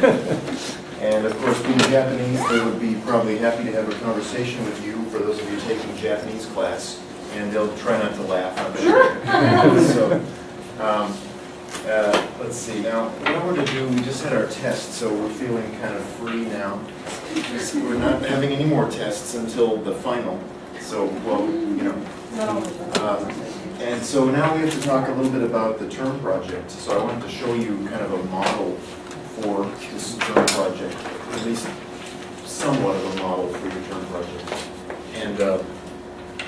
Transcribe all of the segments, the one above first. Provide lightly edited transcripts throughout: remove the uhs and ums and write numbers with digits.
And of course, being Japanese, they would be probably happy to have a conversation with you, for those of you taking Japanese class, and they'll try not to laugh, I'm sure. So, let's see, now, what I want to do, we just had our test, so we're feeling kind of free now. We're not having any more tests until the final, so, well, you know. And so now we have to talk a little bit about the term project. So I wanted to show you kind of a model for this term project, at least somewhat of a model for your term project. And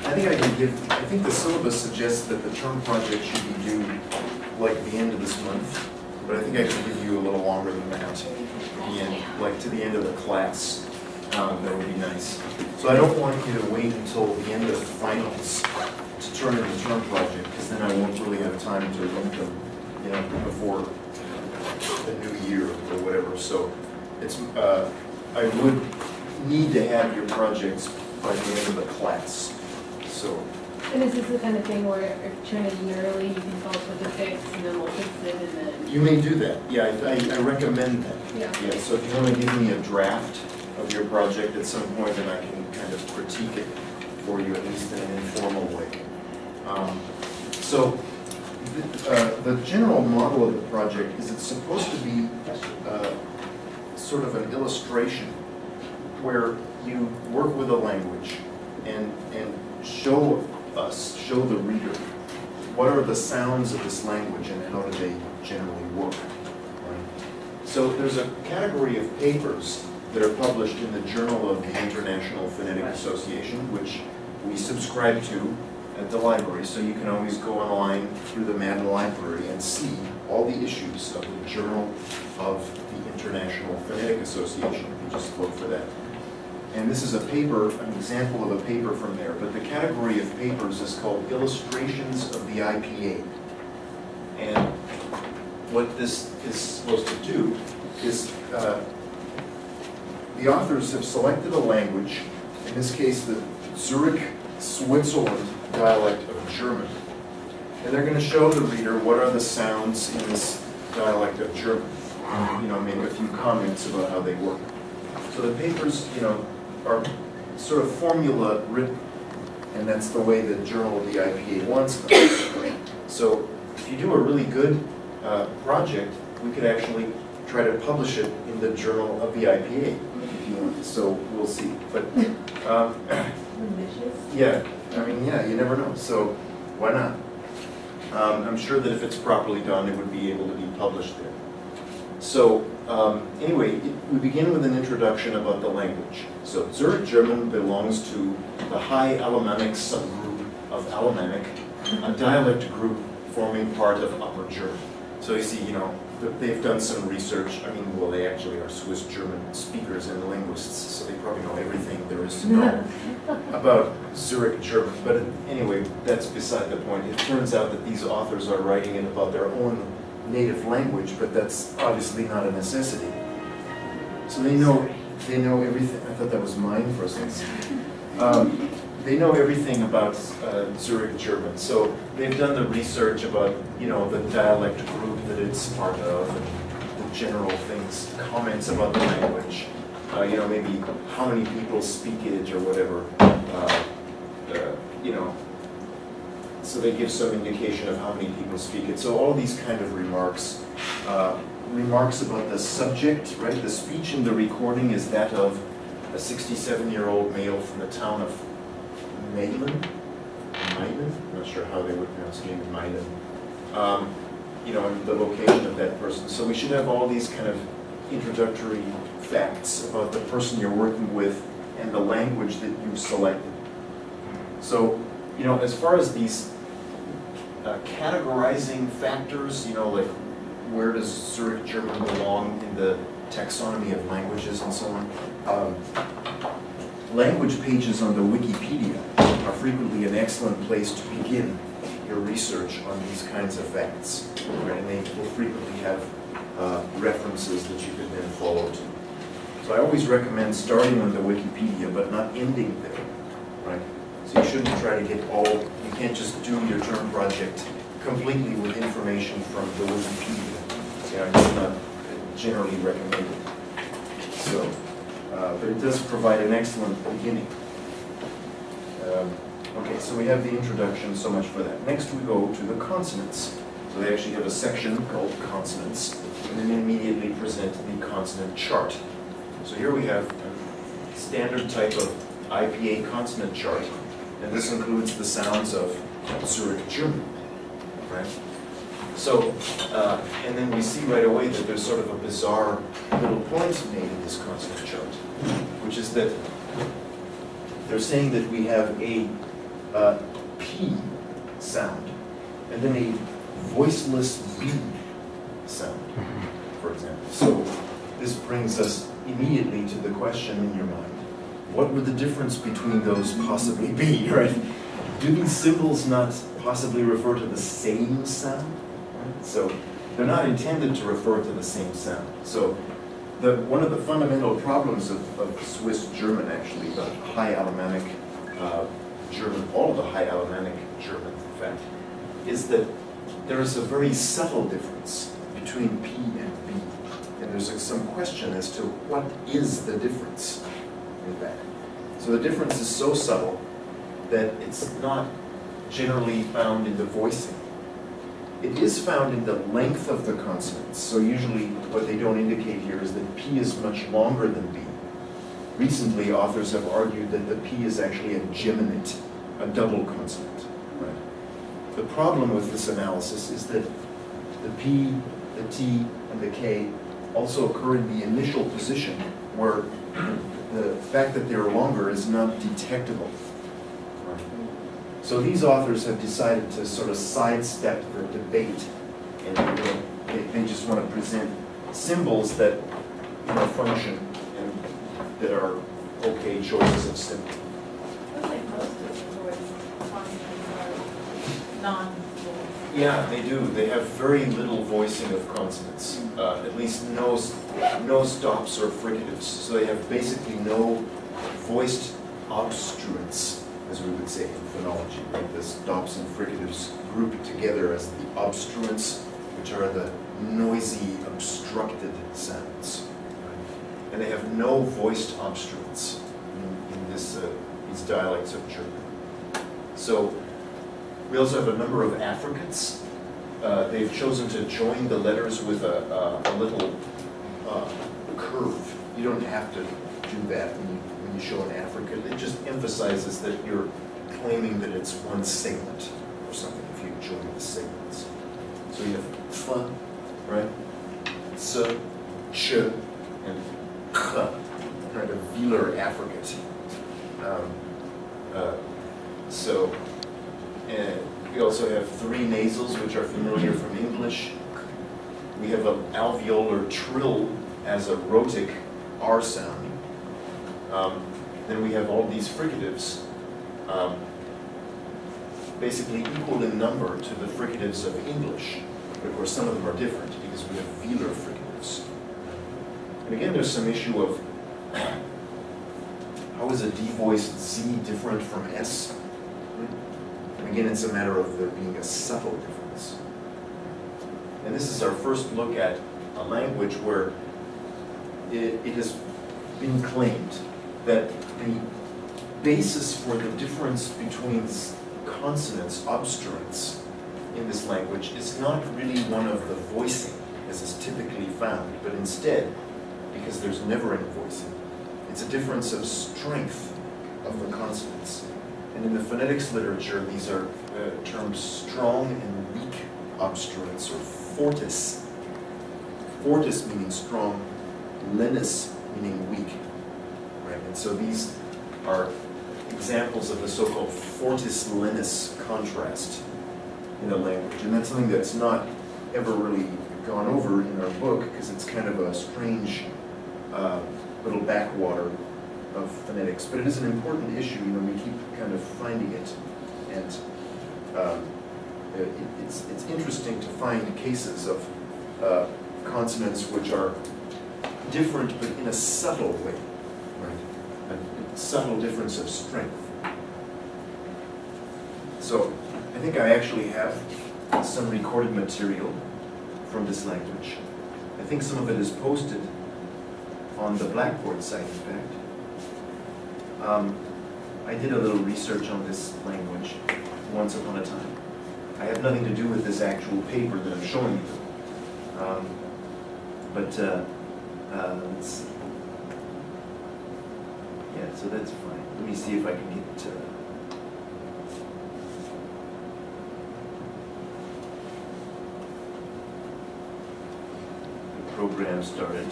I think the syllabus suggests that the term project should be due like the end of this month, but I think I can give you a little longer than that, like to the end of the class. That would be nice. So I don't want you to wait until the end of the finals to turn in the term project, because then I won't really have time to run them, you know, before the new year or whatever. So it's I would need to have your projects by the end of the class. So. And is this the kind of thing where if you turn it in early, you can come up with a fix, and then we'll fix it, and then... You may do that. Yeah, I recommend that. Yeah. So if you want to give me a draft of your project at some point, then I can kind of critique it for you, at least in an informal way. The general model of the project is it's supposed to be sort of an illustration where you work with a language and show the reader what are the sounds of this language and how do they generally work. Right? So there's a category of papers that are published in the Journal of the International Phonetic Association, which we subscribe to at the library, so you can always go online through the Madden Library and see all the issues of the Journal of the International Phonetic Association, if you just look for that. And this is a paper, an example of a paper from there, but the category of papers is called Illustrations of the IPA. And what this is supposed to do is the authors have selected a language, in this case the Zurich, Switzerland dialect of German. And they're going to show the reader what are the sounds in this dialect of German. You know, maybe a few comments about how they work. So the papers, you know, are sort of formula written, and that's the way the Journal of the IPA wants them. So if you do a really good project, we could actually try to publish it in the Journal of the IPA if you want. So we'll see. But yeah, I mean, yeah, you never know. So why not? I'm sure that if it's properly done, it would be able to be published there. So anyway, we begin with an introduction about the language. So Zurich German belongs to the High Alemannic subgroup of Alemannic, a dialect group forming part of Upper German. So you see, you know, they've done some research. I mean, well, they actually are Swiss German speakers and linguists, so they probably know everything there is to know about Zurich German. But anyway, that's beside the point. It turns out that these authors are writing it about their own native language, but that's obviously not a necessity. So they know everything. I thought that was mine for a second. They know everything about Zurich German. So they've done the research about, you know, the dialect group that it's part of, and the general things, comments about the language. You know, maybe how many people speak it or whatever. You know. So they give some indication of how many people speak it. So all these kind of remarks. Remarks about the subject, right? The speech in the recording is that of a 67-year-old male from the town of Maiden? I'm not sure how they would pronounce the name of Maiden. You know, and the location of that person. So we should have all these kind of introductory facts about the person you're working with and the language that you've selected. So, you know, as far as these categorizing factors, you know, like where does Zurich German belong in the taxonomy of languages and so on, language pages on the Wikipedia are frequently an excellent place to begin your research on these kinds of facts. Right? And they will frequently have references that you could then follow to. So I always recommend starting on the Wikipedia, but not ending there. Right? So you shouldn't try to get all, you can't just do your term project completely with information from the Wikipedia. You know, generally recommended. So, but it does provide an excellent beginning. Okay, so we have the introduction, so much for that. Next we go to the consonants. So they actually have a section called consonants, and then immediately present the consonant chart. So here we have a standard type of IPA consonant chart, and this includes the sounds of Zurich German, right? So, and then we see right away that there's sort of a bizarre little point made in this consonant chart, which is that they're saying that we have a P sound, and then a voiceless B sound, for example. So this brings us immediately to the question in your mind, what would the difference between those possibly be, right? Do these symbols not possibly refer to the same sound? Right? So they're not intended to refer to the same sound. So one of the fundamental problems of Swiss German, actually, the high Alemannic German, all of the high Alemannic German, in fact, is that there is a very subtle difference between P and B. And there's some question as to what is the difference in that. So the difference is so subtle that it's not generally found in the voicing. It is found in the length of the consonants. So usually what they don't indicate here is that P is much longer than B. Recently, authors have argued that the P is actually a geminate, a double consonant. Right? The problem with this analysis is that the P, the T, and the K also occur in the initial position where the fact that they're longer is not detectable. Right? So these authors have decided to sort of sidestep the debate, and they just want to present symbols that function and that are okay choices of symbol. Looks like most of the words consonants are non-voiced. Yeah, they do. They have very little voicing of consonants, at least no stops or fricatives. So they have basically no voiced obstruents, as we would say in phonology, right? The stops and fricatives grouped together as the obstruents, which are the noisy, obstructed sounds. Right? And they have no voiced obstruents in these dialects of German. So we also have a number of affricates. They've chosen to join the letters with a little curve. You don't have to do that when you show an affricate. It just emphasizes that you're claiming that it's one segment or something if you join the segments. So you have f, right? S, ch, and k, right? A velar affricate. And we also have three nasals, which are familiar from English. We have an alveolar trill as a rhotic R sound. Then we have all these fricatives, basically equal in number to the fricatives of English. But of course, some of them are different because we have velar fricatives. And again, there's some issue of how is a devoiced Z different from S? Again, it's a matter of there being a subtle difference. And this is our first look at a language where it has been claimed that the basis for the difference between consonants, obstruents, in this language is not really one of the voicing, as is typically found, but instead, because there's never any voicing, it's a difference of strength of the consonants. And in the phonetics literature, these are termed strong and weak obstruents, or fortis. Fortis meaning strong, lenis meaning weak. Right? And so these are examples of the so-called fortis-lenis contrast in a language. And that's something that's not ever really gone over in our book, because it's kind of a strange little backwater of phonetics, but it is an important issue. We keep kind of finding it, and it's interesting to find cases of consonants which are different, but in a subtle way, right? A subtle difference of strength. So I think I actually have some recorded material from this language, I think some of it is posted on the Blackboard site, in fact. I did a little research on this language once upon a time. I have nothing to do with this actual paper that I'm showing you. Let's see. Yeah, so that's fine. Let me see if I can get the program started.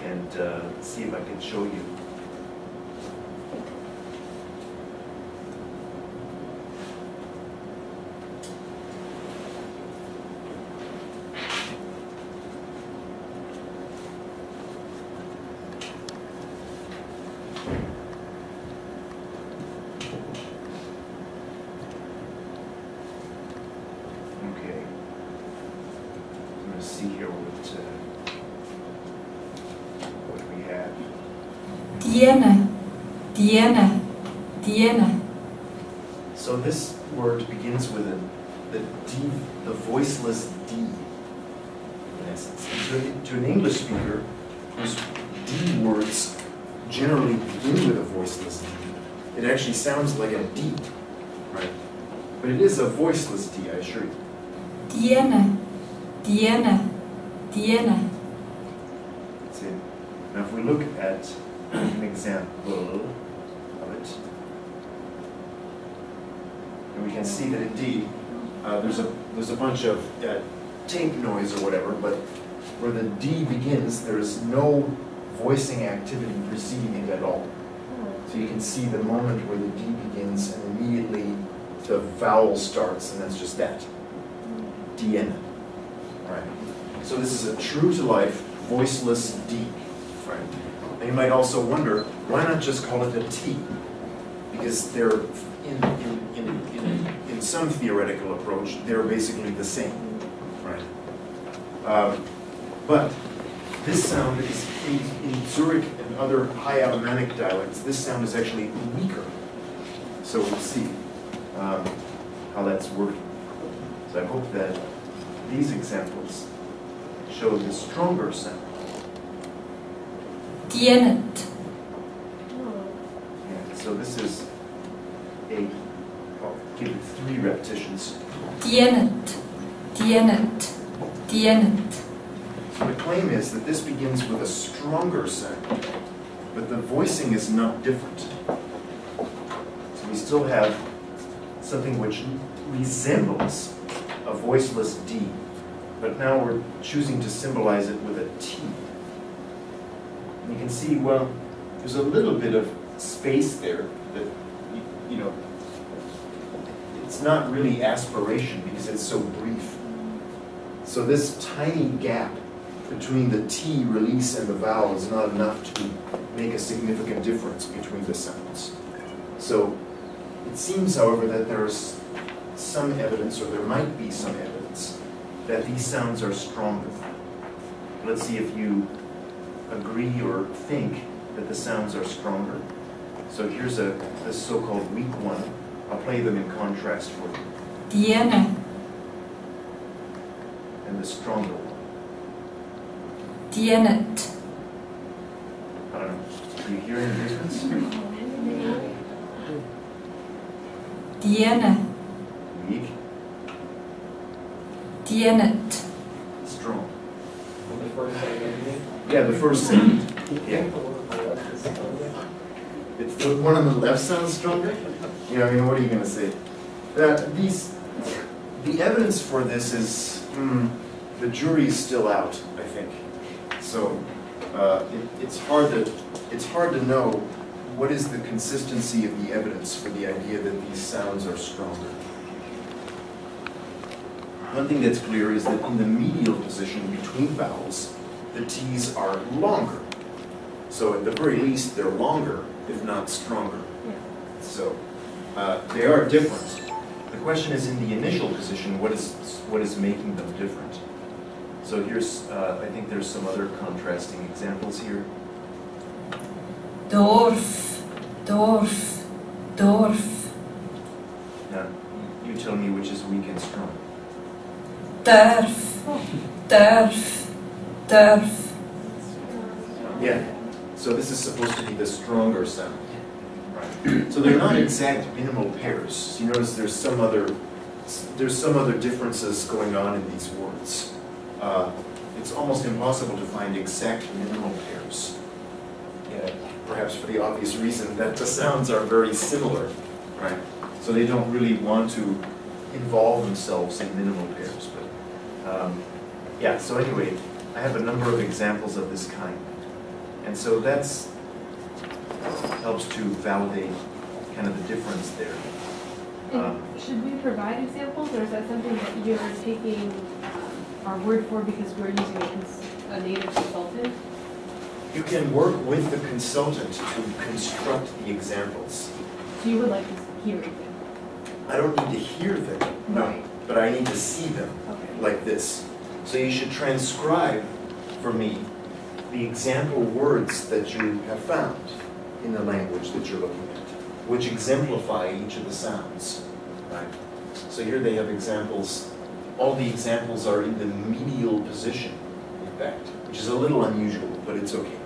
And see if I can show you. Okay. I'm going to see here what we have. Tiene. So this word begins with the D, the voiceless D, in essence. To an English speaker, whose D words generally begin with a voiceless D, it actually sounds like a D, right? But it is a voiceless D, I assure you. Tiene. That's it. Now if we look at an example of it, and we can see that indeed there's a bunch of tape noise or whatever, but where the D begins, there is no voicing activity preceding it at all. So you can see the moment where the D begins, and immediately the vowel starts, and that's just that. Dien. Right. So this is a true-to-life, voiceless D. Right. And you might also wonder, why not just call it a T? Because they're in some theoretical approach, they're basically the same. Right. But this sound is in Zurich and other high Alemannic dialects. This sound is actually weaker. So we'll see how that's working. So I hope that these examples show the stronger sound. Tienet. Yeah, so this is I'll give it 3 repetitions. Tienet. So the claim is that this begins with a stronger sound, but the voicing is not different. So we still have something which resembles a voiceless D, but now we're choosing to symbolize it with a T. And you can see, well, there's a little bit of space there that, you know, it's not really aspiration because it's so brief. So this tiny gap between the T release and the vowel is not enough to make a significant difference between the sounds. So it seems, however, that there's some evidence, or there might be some evidence, that these sounds are stronger. Let's see if you agree or think that the sounds are stronger. So here's this so-called weak one. I'll play them in contrast for you. Tiene. And the stronger one. Tienet. I don't know. Do you hear any difference? Tiene. Weak. Tienet. Strong. The first segment. Yeah, the first sound. Yeah. It's the one on the left sounds stronger? You know, I mean, what are you going to say? The evidence for this is, the jury's still out, I think. So it's hard to know what is the consistency of the evidence for the idea that these sounds are stronger. One thing that's clear is that in the medial position between vowels, the T's are longer. So at the very least, they're longer, if not stronger. Yeah. So they are different. The question is, in the initial position, what is making them different? So here's, I think there's some other contrasting examples here. Dorf, Dorf, Dorf. Now, you tell me which is weak and strong. Derf, Derf, Derf. Yeah. So this is supposed to be the stronger sound. Right. So they're not exact minimal pairs. You notice there's some other differences going on in these words. It's almost impossible to find exact minimal pairs. Yeah, perhaps for the obvious reason that the sounds are very similar, right? So they don't really want to involve themselves in minimal pairs. But yeah, so anyway, I have a number of examples of this kind. And so that's helps to validate kind of the difference there. And should we provide examples, or is that something that you're taking our word for because we're using a native consultant? You can work with the consultant to construct the examples. So you would like to hear them? I don't need to hear them, no, Right. but I need to see them Okay. like this. So you should transcribe for me the example words that you have found in the language that you're looking at, which exemplify each of the sounds, right? So here they have examples. All the examples are in the medial position, in fact, which is a little unusual, but it's okay.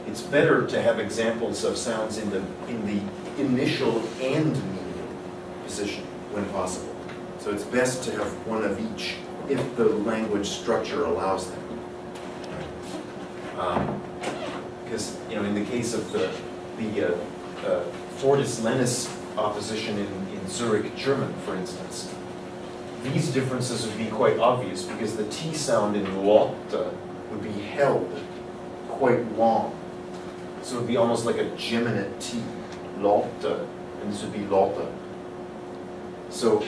It's better to have examples of sounds in the initial and medial position when possible. So it's best to have one of each if the language structure allows them. Because in the case of the Fortis-Lennis opposition in Zurich, German, for instance, these differences would be quite obvious because the T sound in Lotte would be held quite long. So it would be almost like a geminate T, Lotte, and this would be Lotte. So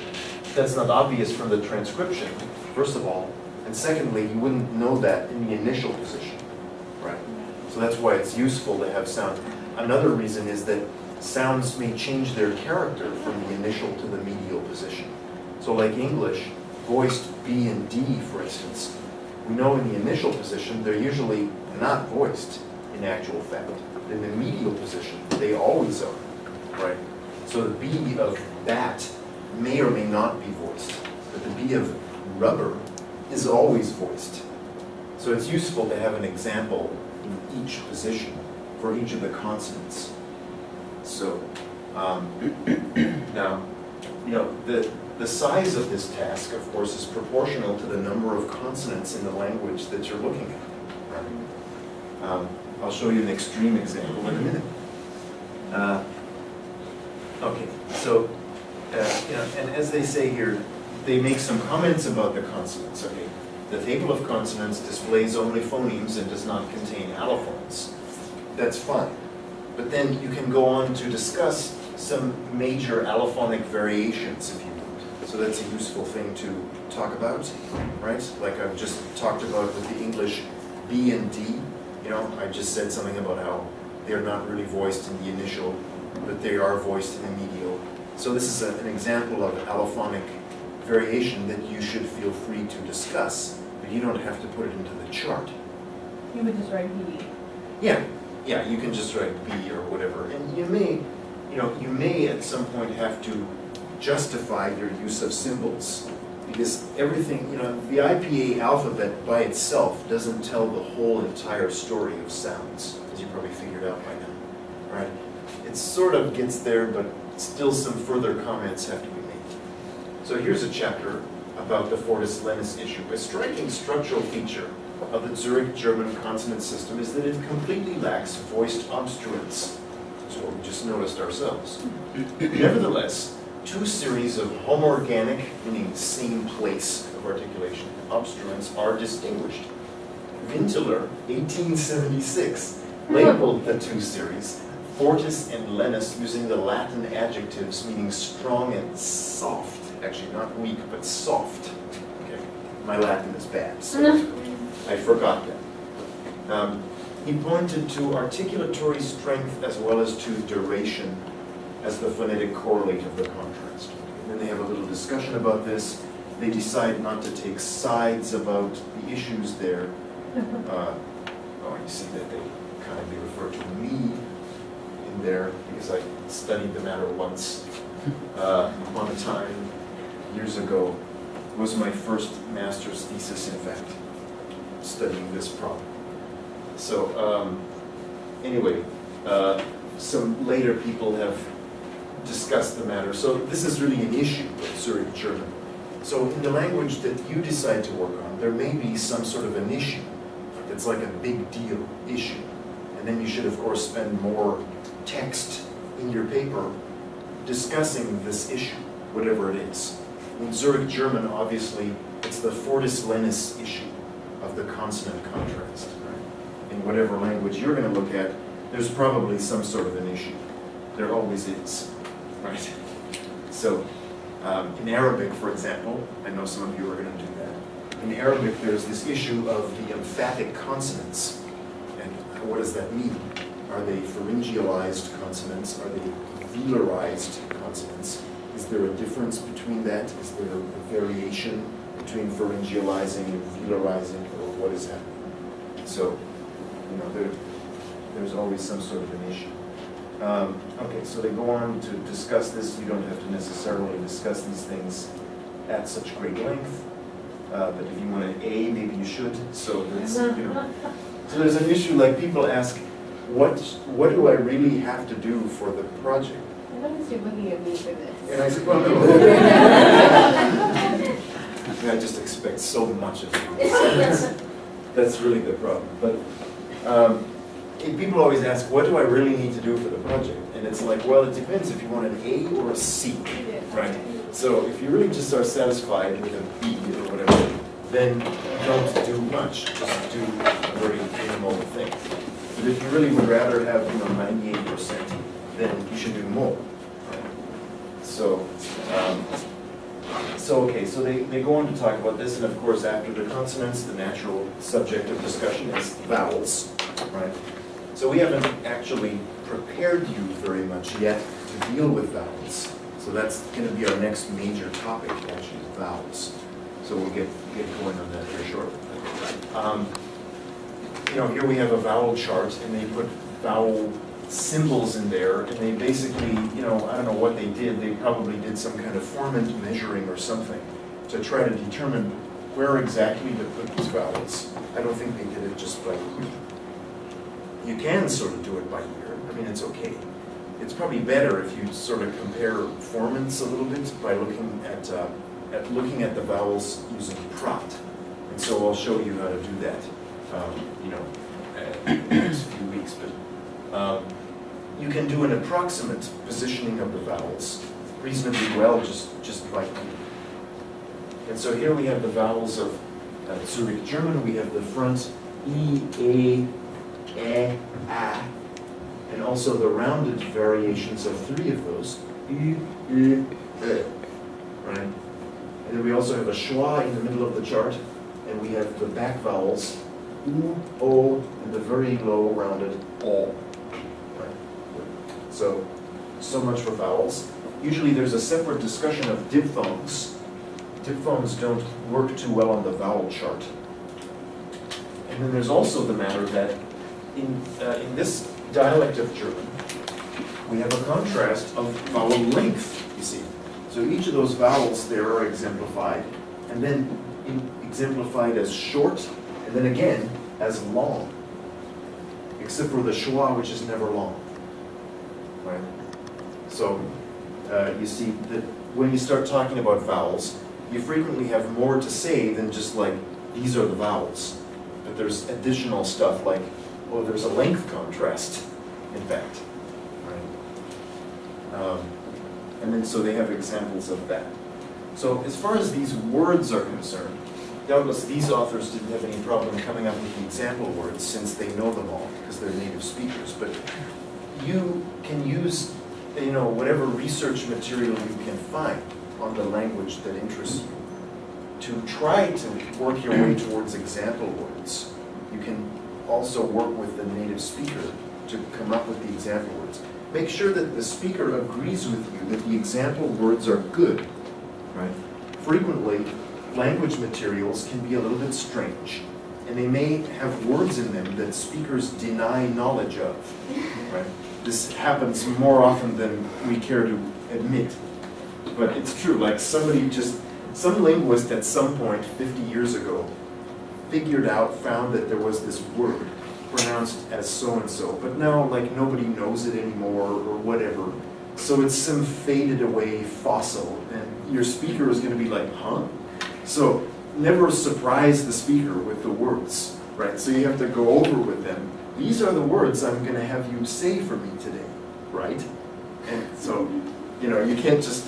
that's not obvious from the transcription, first of all, and secondly, you wouldn't know that in the initial position, right? So that's why it's useful to have sound. Another reason is that sounds may change their character from the initial to the medial position. So like English, voiced B and D, for instance, we know in the initial position they're usually not voiced in actual fact. In the medial position, they always are, right? So the B of bat may or may not be voiced, but the B of rubber is always voiced. So it's useful to have an example in each position for each of the consonants. So now, the size of this task, of course, is proportional to the number of consonants in the language that you're looking at. Right? I'll show you an extreme example in a minute. Okay, so and as they say here, they make some comments about the consonants. Okay, the table of consonants displays only phonemes and does not contain allophones. That's fine, but then you can go on to discuss some major allophonic variations if you want. So that's a useful thing to talk about, right? Like I've just talked about with the English B and D. I just said something about how they're not really voiced in the initial, but they are voiced in the medial. So this is an example of allophonic variation that you should feel free to discuss, but you don't have to put it into the chart. You would just write B. Yeah, you can just write B or whatever, and you may at some point have to justify your use of symbols, because everything, the IPA alphabet by itself doesn't tell the whole entire story of sounds, as you probably figured out by now, right? It sort of gets there, but still some further comments have to be made. So here's a chapter about the Fortis-Lennis issue. A striking structural feature of the Zurich German consonant system is that it completely lacks voiced obstruents. That's what we just noticed ourselves. Nevertheless, two series of homorganic, meaning same place of articulation, obstruents are distinguished. Vintler, 1876, labeled the two series Fortis and Lennis using the Latin adjectives meaning strong and soft. Actually, not weak, but soft. Okay, my Latin is bad, so I forgot that. He pointed to articulatory strength as well as to duration as the phonetic correlate of the contrast. And then they have a little discussion about this. They decide not to take sides about the issues there. Oh, you see that they kindly refer to me in there because I studied the matter once upon a time years ago. It was my first master's thesis, in fact, studying this problem. So anyway, some later people have discussed the matter. So this is really an issue with Zurich German. So in the language that you decide to work on, there may be some sort of an issue that's like a big deal issue. And then you should, of course, spend more text in your paper discussing this issue, whatever it is. In Zurich German, obviously, it's the fortis lenis issue of the consonant contrast. Right? In whatever language you're going to look at, there's probably some sort of an issue. There always is, right? So, in Arabic, for example, I know some of you are going to do that. In Arabic, there's this issue of the emphatic consonants. And what does that mean? Are they pharyngealized consonants? Are they velarized consonants? Is there a difference between that? Is there a variation between pharyngealizing and velarizing, or what is happening? So, you know, there's always some sort of an issue. Okay, so they go on to discuss this. You don't have to necessarily discuss these things at such great length, but if you want an A, maybe you should. So that's, you know. So there's an issue like people ask, what do I really have to do for the project? I noticed you looking at me for this. And I said, well, no. I just expect so much of you. That's really the problem. But people always ask, what do I really need to do for the project? And it's like, well, it depends if you want an A or a C, right? So if you really just are satisfied with a B or whatever, then don't do much. Just do very minimal things. But if you really would rather have, 98%, then you should do more. Right? So, okay, so they go on to talk about this, and of course, after the consonants, the natural subject of discussion is vowels, right? So we haven't actually prepared you very much yet to deal with vowels. So that's going to be our next major topic, actually, vowels. So we'll get going on that very shortly. Here we have a vowel chart, and they put vowel symbols in there, and they basically, I don't know what they did. They probably did some kind of formant measuring or something to try to determine where exactly to put these vowels. I don't think they did it just by ear. You can sort of do it by ear. I mean, it's okay. It's probably better if you sort of compare formants a little bit by looking at the vowels using Prot. And so I'll show you how to do that, in the next few weeks. But you can do an approximate positioning of the vowels reasonably well just by ear. And so here we have the vowels of Zurich German. We have the front E, A, A, and also the rounded variations of 3 of those. E, right? And then we also have a schwa in the middle of the chart, and we have the back vowels, U, O, and the very low rounded O. Right? So much for vowels. Usually there's a separate discussion of diphthongs. Diphthongs don't work too well on the vowel chart. And then there's also the matter that in this dialect of German, we have a contrast of vowel length, you see. So each of those vowels there are exemplified, and then exemplified as short, and then again as long, except for the schwa, which is never long. Right? So you see that when you start talking about vowels, you frequently have more to say than just like, these are the vowels. But there's additional stuff like, oh, there's a length contrast, in fact. Right? And then so they have examples of that. So as far as these words are concerned, doubtless these authors didn't have any problem coming up with the example words since they know them all because they're native speakers. But you can use, whatever research material you can find on the language that interests you to try to work your way towards example words. You can also work with the native speaker to come up with the example words. Make sure that the speaker agrees with you that the example words are good, right? Frequently, language materials can be a little bit strange, and they may have words in them that speakers deny knowledge of, right? This happens more often than we care to admit, but it's true. Like some linguist at some point 50 years ago found that there was this word pronounced as so-and-so, but now like nobody knows it anymore or whatever. So it's some faded away fossil, and your speaker is going to be like, huh? So never surprise the speaker with the words, right? So you have to go over with them. These are the words I'm going to have you say for me today, right? And so, you know, you can't just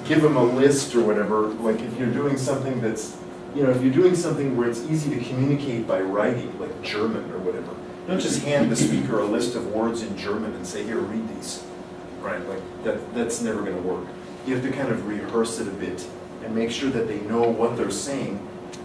give them a list or whatever. Like if you're doing something that's, you know, if you're doing something where it's easy to communicate by writing, like German or whatever, don't just hand the speaker a list of words in German and say, here, read these, right? Like that's never going to work. You have to kind of rehearse it a bit and make sure that they know what they're saying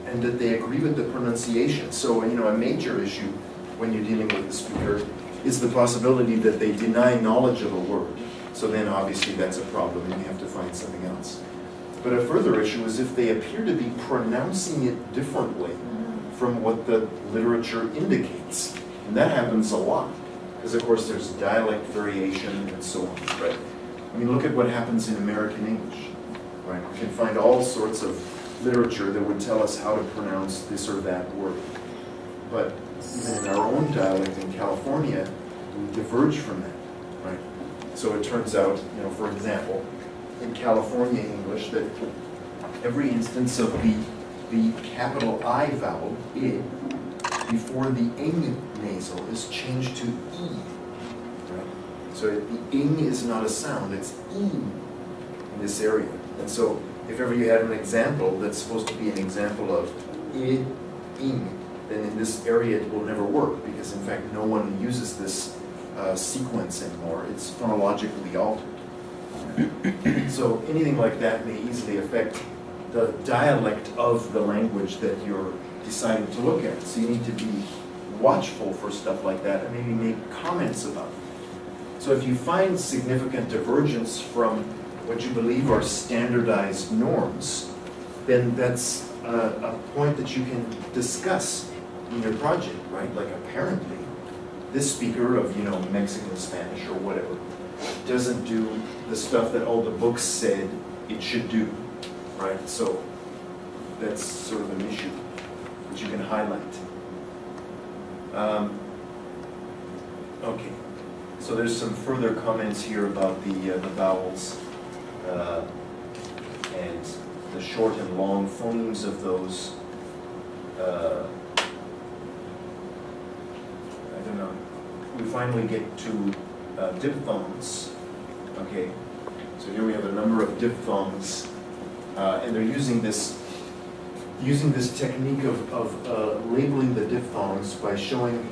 and that they agree with the pronunciation. So, you know, a major issue when you're dealing with the speaker is the possibility that they deny knowledge of a word. So then obviously that's a problem and you have to find something else. But a further issue is if they appear to be pronouncing it differently from what the literature indicates. And that happens a lot. Because of course there's dialect variation and so on, right? I mean, look at what happens in American English, right? We can find all sorts of literature that would tell us how to pronounce this or that word. But even in our own dialect in California, we diverge from that, right? So it turns out, you know, for example, in California English, that every instance of the capital I vowel, I, before the ing nasal is changed to E, right? So the ing is not a sound, it's E in this area. And so if ever you had an example that's supposed to be an example of I, ing, then in this area it will never work, because in fact no one uses this sequence anymore. It's phonologically altered. So anything like that may easily affect the dialect of the language that you're deciding to look at. So you need to be watchful for stuff like that and maybe make comments about it. So if you find significant divergence from what you believe are standardized norms, then that's a point that you can discuss in your project, right? Like apparently this speaker of, you know, Mexican Spanish or whatever doesn't do the stuff that all the books said it should do, right? So that's sort of an issue which you can highlight. Okay, so there's some further comments here about the vowels and the short and long phonemes of those. I don't know. We finally get to diphthongs. Okay, so here we have a number of diphthongs, and they're using this technique of labeling the diphthongs by showing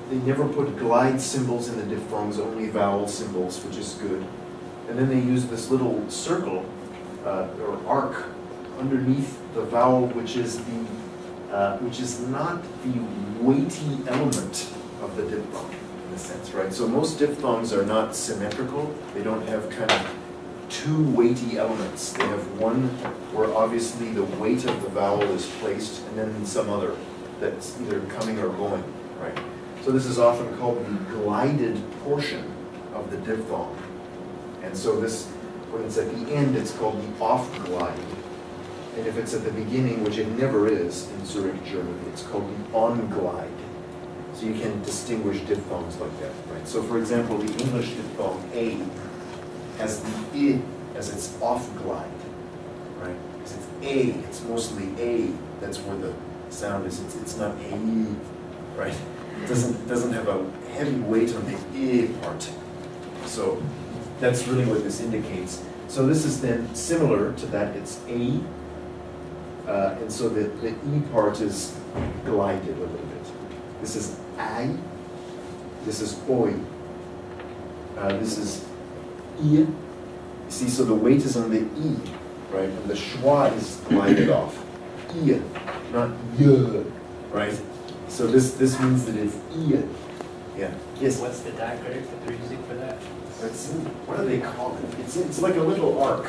they never put glide symbols in the diphthongs, only vowel symbols, which is good. And then they use this little circle or arc underneath the vowel, which is not the weighty element of the diphthong, in a sense, right? So most diphthongs are not symmetrical. They don't have kind of two weighty elements. They have one where obviously the weight of the vowel is placed, and then some other that's either coming or going, right? So this is often called the glided portion of the diphthong. And so this, when it's at the end, it's called the off glide. And if it's at the beginning, which it never is in Zurich, Germany, it's called the on glide. So you can distinguish diphthongs like that, right? So for example, the English diphthong A has the I as its off glide, right? Because it's A, it's mostly A, that's where the sound is. It's not A, right? It doesn't have a heavy weight on the I part. So that's really what this indicates. So this is then similar to that, it's A, and so the E part is glided a little bit. This is I, this is Oi, this is I. You see, so the weight is on the E, right? And the schwa is glided off. I, not Y, right? So this means that it's I. Yeah. Yes? What's the diacritic that they're using for that? It's in, what do they call it? It's like a little arc.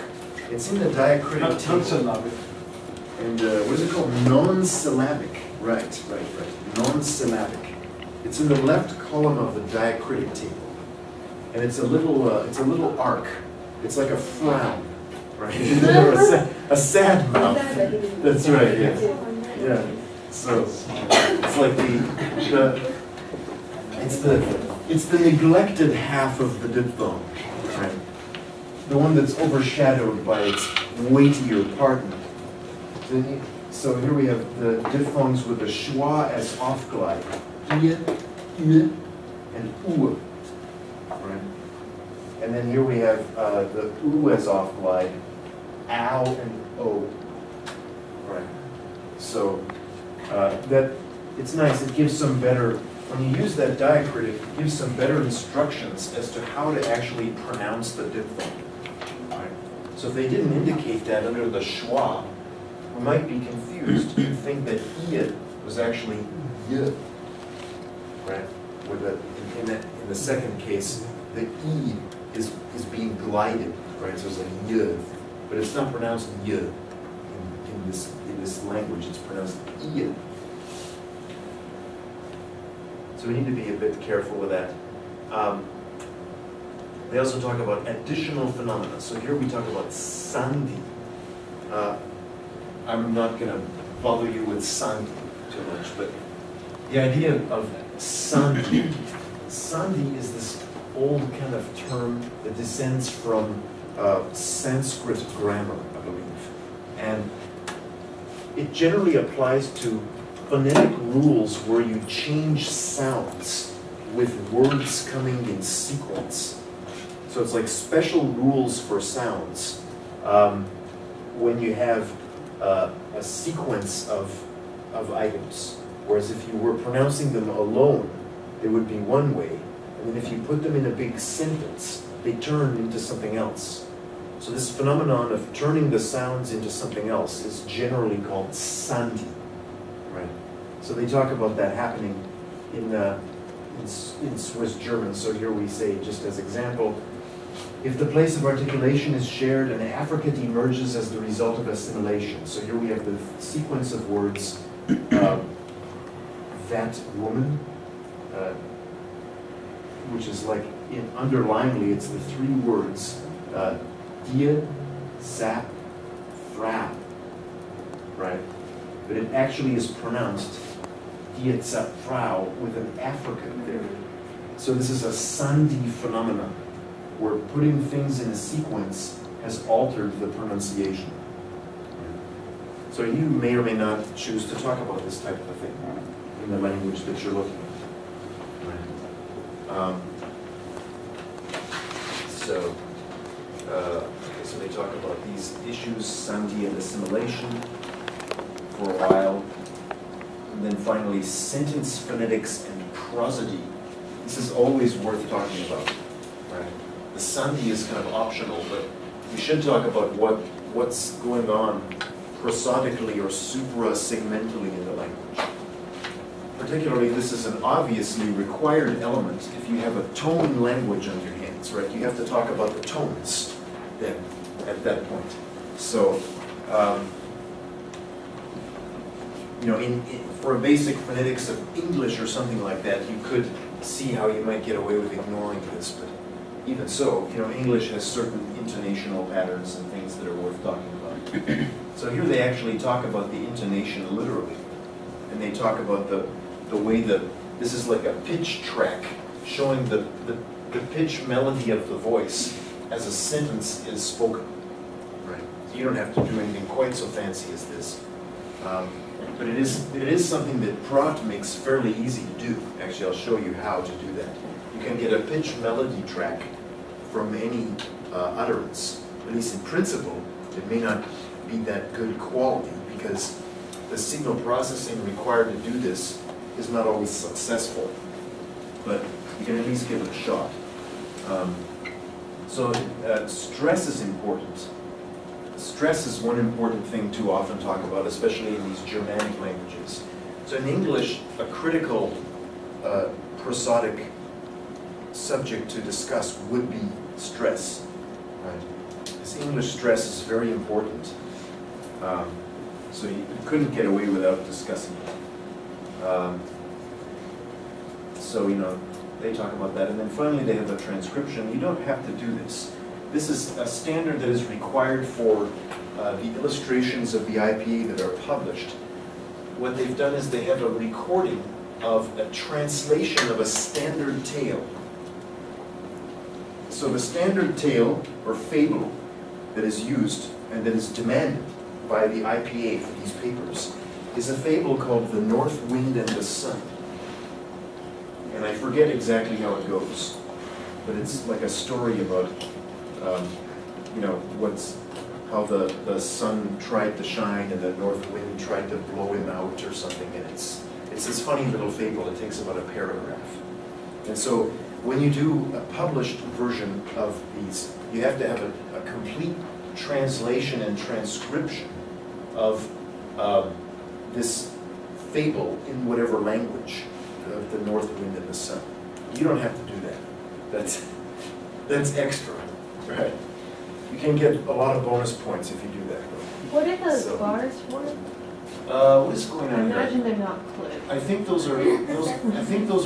It's in the diacritic table. Non-syllabic. And what is it called? Non-syllabic. Right. Non-syllabic. It's in the left column of the diacritic table, and it's a little arc. It's like a frown, right? Or a sad mouth. That's right. Yeah. So it's like it's the neglected half of the diphthong, right? The one that's overshadowed by its weightier partner. So here we have the diphthongs with the schwa as off glide. I, and u. Right? And then here we have the u as off glide, ow and o. Right? So that it's nice. It gives some better, when you use that diacritic, it gives some better instructions as to how to actually pronounce the diphthong. Right? So if they didn't indicate that under the schwa, we might be confused and think that I was actually y. Right? With in the second case, the E is being glided, right? So it's like y, but it's not pronounced y in this language. It's pronounced I. So we need to be a bit careful with that. They also talk about additional phenomena. So here we talk about sandhi. I'm not going to bother you with sandhi too much, but the idea of sandhi is this old kind of term that descends from Sanskrit grammar, I believe. And it generally applies to phonetic rules where you change sounds with words coming in sequence. So it's like special rules for sounds when you have a sequence of items. Whereas if you were pronouncing them alone, they would be one way. And then if you put them in a big sentence, they turn into something else. So this phenomenon of turning the sounds into something else is generally called sandhi. Right? So they talk about that happening in Swiss German. So here we say, just as example, if the place of articulation is shared, an affricate emerges as the result of assimilation. So here we have the sequence of words, that woman, which is like, underlyingly, it's the three words, die, zap, frau, right? But it actually is pronounced die, zap, frau with an affricate there. So this is a sandhi phenomenon, where putting things in a sequence has altered the pronunciation. So you may or may not choose to talk about this type of a thing in the language that you're looking at. So they talk about these issues, sandhi and assimilation, for a while. And then finally, sentence phonetics and prosody. This is always worth talking about. Right? The sandhi is kind of optional, but we should talk about what's going on prosodically or supra-segmentally in the language. Particularly, this is an obviously required element if you have a tone language on your hands, right? You have to talk about the tones then, at that point. So, for a basic phonetics of English or something like that, you could see how you might get away with ignoring this, but even so, English has certain intonational patterns and things that are worth talking about. So here they actually talk about the intonation literally, and they talk about the way that this is like a pitch track showing the pitch melody of the voice as a sentence is spoken. Right. So you don't have to do anything quite so fancy as this, but it is something that Prof makes fairly easy to do. Actually, I'll show you how to do that. You can get a pitch melody track from any utterance. At least in principle, it may not be that good quality because the signal processing required to do this is not always successful. But you can at least give it a shot. So stress is important. Stress is one important thing to often talk about, especially in these Germanic languages. So in English, a critical prosodic subject to discuss would be stress. Right? This English stress is very important. So you couldn't get away without discussing it. So, you know, they talk about that. And then finally, they have the transcription. You don't have to do this. This is a standard that is required for the illustrations of the IPA that are published. What they've done is they have a recording of a translation of a standard tale. So the standard tale or fable that is used and that is demanded by the IPA for these papers is a fable called The North Wind and the Sun. And I forget exactly how it goes, but it's like a story about, you know, how the sun tried to shine and the north wind tried to blow him out or something. And it's this funny little fable. It takes about a paragraph. And so when you do a published version of these, you have to have a complete translation and transcription of this fable in whatever language, the north wind and the sun. You don't have to do that. That's extra, right? You can get a lot of bonus points if you do that. What are those So, bars for? What is going I on here? imagine they're not clipped. I think those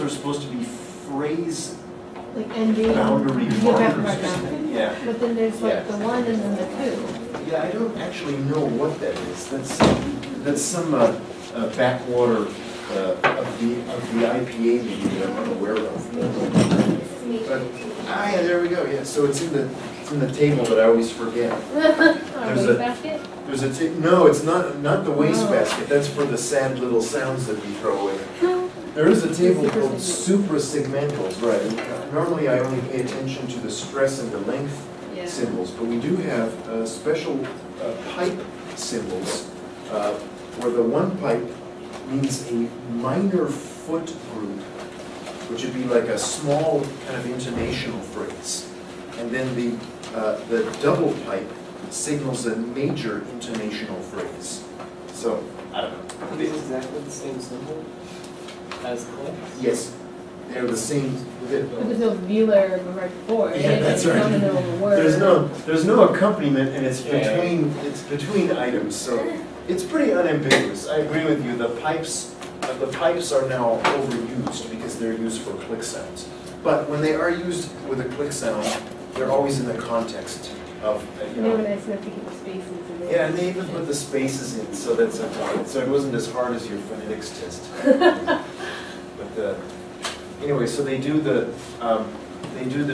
are supposed to be phrase Like ending. boundary Yeah, markers or right, something. Yeah. But then there's like Yeah. the one and then the two. Yeah, I don't actually know what that is. That's some backwater of the IPA maybe that I'm unaware of. But yeah, there we go. Yeah, so it's in the table, but I always forget. There's a basket? No, it's not the wastebasket. Oh. That's for the sad little sounds that we throw away. There is a table called suprasegmentals, right? Normally I only pay attention to the stress and the length Yeah. symbols, but we do have special pipe symbols where the one pipe means a minor foot group, which would be like a small kind of intonational phrase. And then the double pipe signals a major intonational phrase. So, I don't know. Are these exactly the same symbol as clicks? Yes, they're the same. But there's no Wheeler right before it. Yeah, that's It's not right. in the middle of the word. There's no accompaniment, and it's Yeah. between items. So it's pretty unambiguous. I agree with you. The pipes are now overused because they're used for click sounds. But when they are used with a click sound, they're always in the context of you They were know. nice enough to keep the spaces in there. Yeah, and they even put the spaces in, so that's so it wasn't as hard as your phonetics test. But anyway, so they do the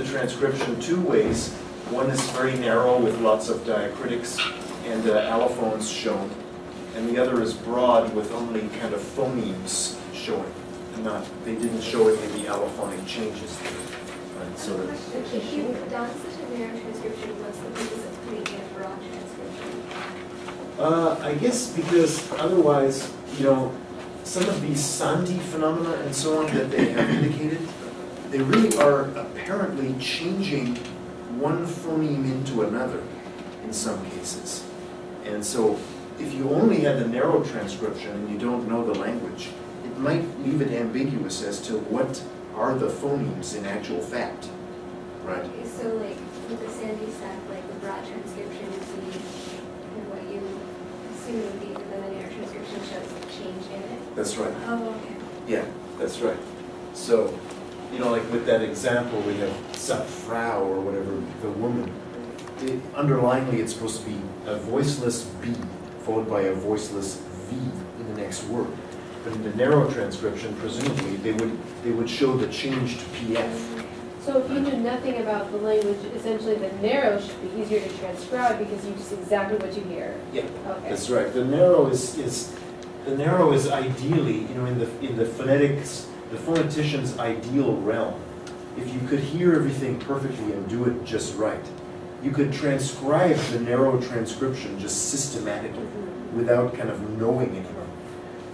transcription two ways. One is very narrow with lots of diacritics and allophones shown, and the other is broad with only kind of phonemes showing. They didn't show any of the allophonic changes. Right, so that, If you've done such a narrow transcription, what's the purpose of creating a broad transcription? I guess because otherwise, you know, some of these Santi phenomena and so on that they have indicated, they really are apparently changing one phoneme into another in some cases. And so if you only had the narrow transcription and you don't know the language, it might leave it ambiguous as to what are the phonemes in actual fact, right? Okay, so like with the Sandy stuff, like the broad transcription would be and what you assume would be, and then the narrow transcription shows the change in it. That's right. Oh, okay. Yeah, that's right. So, you know, like with that example, we have Frau or whatever, the woman. Underlyingly, it's supposed to be a voiceless B followed by a voiceless V in the next word. But in the narrow transcription, presumably, they would show the changed PF. So if you knew nothing about the language, essentially the narrow should be easier to transcribe because you just exactly what you hear. Yeah, Okay. that's right. The narrow is ideally, you know, in the phonetics, the phonetician's ideal realm. If you could hear everything perfectly and do it just right, you could transcribe the narrow transcription just systematically without kind of knowing anything.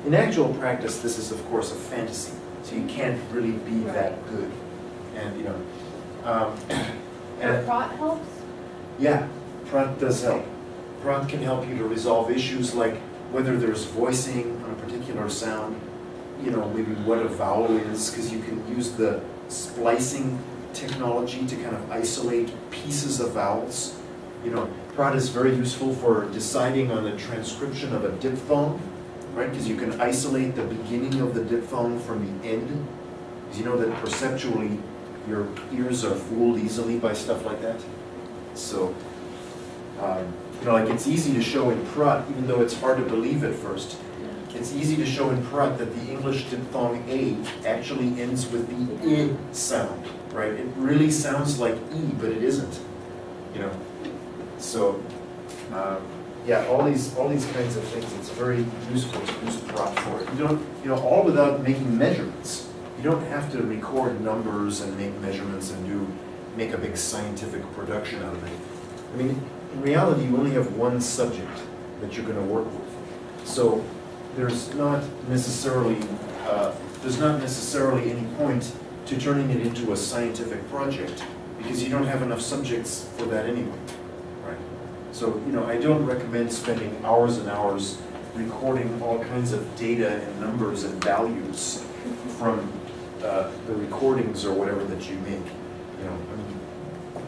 In actual practice, this is of course a fantasy, so you can't really be that good. And you know, And Prot helps? yeah, Prot does help. Prot can help you to resolve issues like whether there's voicing on a particular sound, you know, maybe what a vowel is, because you can use the splicing technology to kind of isolate pieces of vowels. You know, Prot is very useful for deciding on the transcription of a diphthong. right? Because you can isolate the beginning of the diphthong from the end. Because you know that perceptually your ears are fooled easily by stuff like that. So, you know, like it's easy to show in Prat, even though it's hard to believe at first. It's easy to show in Prat that the English diphthong A actually ends with the I sound, right? It really sounds like E, but it isn't, you know. So, yeah, all these kinds of things, it's very useful to use Prat for it. You don't, you know, all without making measurements. You don't have to record numbers and make measurements and make a big scientific production out of it. I mean, in reality, you only have one subject that you're going to work with. So there's not necessarily any point to turning it into a scientific project because you don't have enough subjects for that anyway, right? So, you know, I don't recommend spending hours and hours recording all kinds of data and numbers and values from the recordings or whatever that you make. You know, I mean,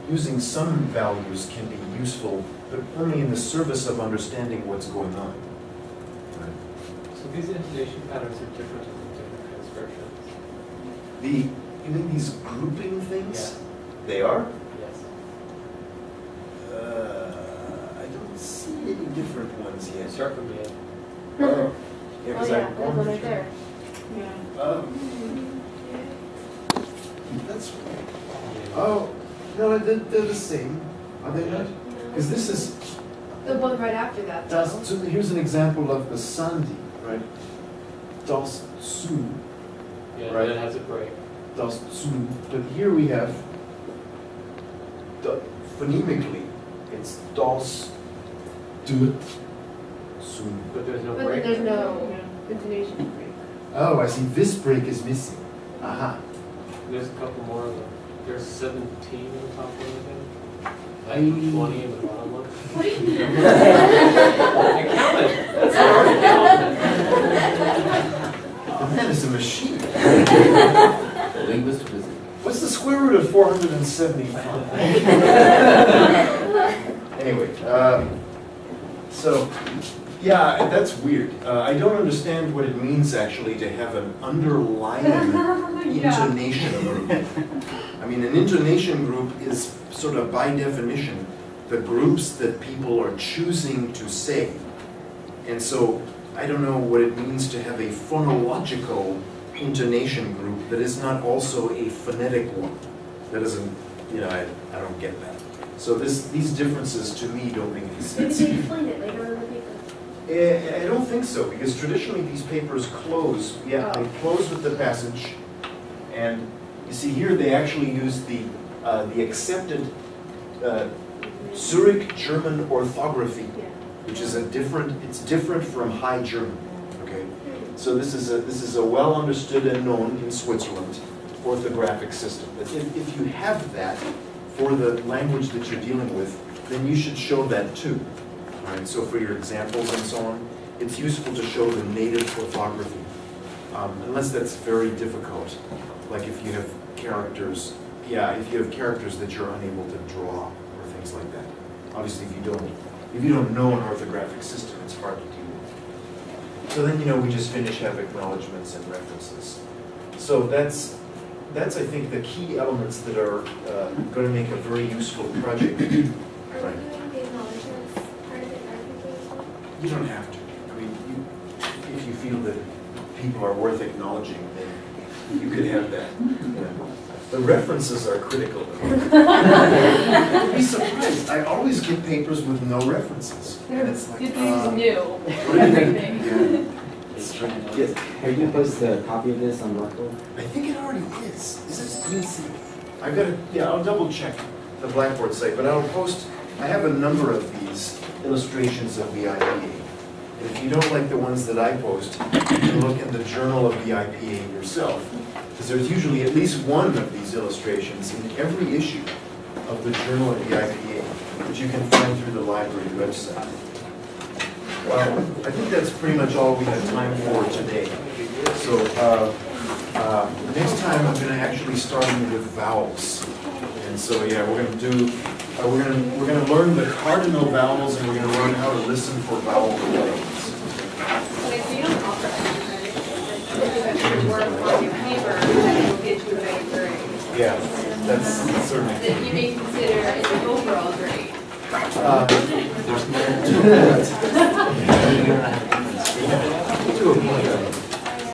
using some values can be useful, but only in the service of understanding what's going on. Right? So these intonation patterns are different in different transcriptions. You mean these grouping things? Yeah. They are? Yes. I don't see any different ones yet. Start from the end. Oh, yeah, Oh 'cause yeah, I've there's gone one right through- there. Yeah. Oh, that's. Oh, no, they're the same. Are they not? Because this is. The one right after that, Das, though. so here's an example of the sandhi, right? Das zu, Yeah, Right. and it has a break. das zu. But here we have, phonemically, it's das, du, zu. But there's no But break. there's no intonation break. Oh, I see. This break is missing. Aha. There's a couple more of them. There's 17 in the top one, I I think. 20 in the bottom one. What do you I counted. That's how I counted. Oh, man, it's a machine. The linguist visit. What's the square root of 475? Anyway, so, yeah, that's weird. I don't understand what it means actually to have an underlying intonation group. I mean, an intonation group is sort of by definition the groups that people are choosing to say. And so I don't know what it means to have a phonological intonation group that is not also a phonetic one. That doesn't, you know, I don't get that. So these differences to me don't make any Maybe sense. they explained it later on in the paper. I don't think so, because traditionally these papers close, yeah, they close with the passage, and you see here they actually use the accepted Zurich German orthography, Yeah. which is it's different from High German, okay? So this is a well understood and known in Switzerland orthographic system. But if you have that for the language that you're dealing with, then you should show that too. All right, so for your examples and so on, it's useful to show the native orthography, unless that's very difficult. Like if you have characters, if you have characters that you're unable to draw or things like that. Obviously, if you don't know an orthographic system, it's hard to deal with. So then, you know, we just have acknowledgments and references. So that's I think the key elements that are going to make a very useful project. Are we Right. doing the acknowledgements part of it graphically as well? You don't have to. I mean, if you feel that people are worth acknowledging, then you could have that. Yeah. The references are critical. You'd be surprised. I always get papers with no references. And it's like, It's new. what do you think? Yeah. Yes. Are you going to post a copy of this on Blackboard? I think it already is. Is it? Let me see. I've got to, I'll double check the Blackboard site, but I have a number of these illustrations of the IPA. And if you don't like the ones that I post, you can look in the journal of the IPA yourself, because there's usually at least one of these illustrations in every issue of the journal of the IPA, which you can find through the library website. Well, I think that's pretty much all we have time for today. So next time I'm going to actually start with vowels, and so yeah, we're going to do we're going to learn the cardinal vowels, and we're going to learn how to listen for vowel claims. Okay, so you don't Yeah, that's certainly. That you may consider as an overall grade. There's no.